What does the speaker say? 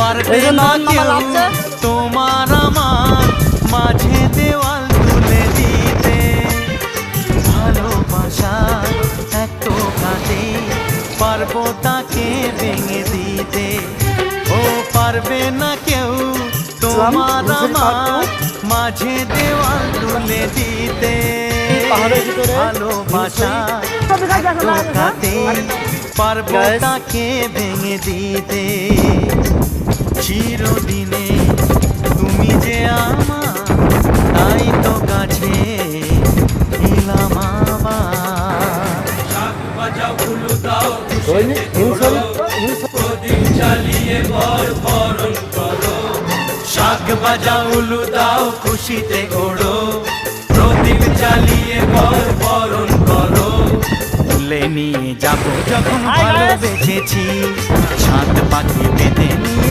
পারবে না কেউ তোমার আমার মাঝে দেওয়াল তুলে দিতে। ভালোবাসার এত কাটে পারবো তাকে ভেঙে দিতে। ও পারবে না কেউ তোমার আমার মাঝে দেওয়াল তুলে দিতে। ভালোবাসা কাটে পারবো তাকে ভেঙে দিতে। চিরদিনে তুমি যে আমার তাই তো কাছে এলাম আবার। শাক বাজাও উলু দাও প্রদীপ জ্বালিয়ে ভর ভরণ করো। শাক বাজাও উলু দাও খুশিতে ওড়ো, প্রদীপ জ্বালিয়ে ভর ভরণ করো। তুলে নিয়ে যাবো যখন ভালোবেসেছি, সাত পাখি বেঁধে নিয়ে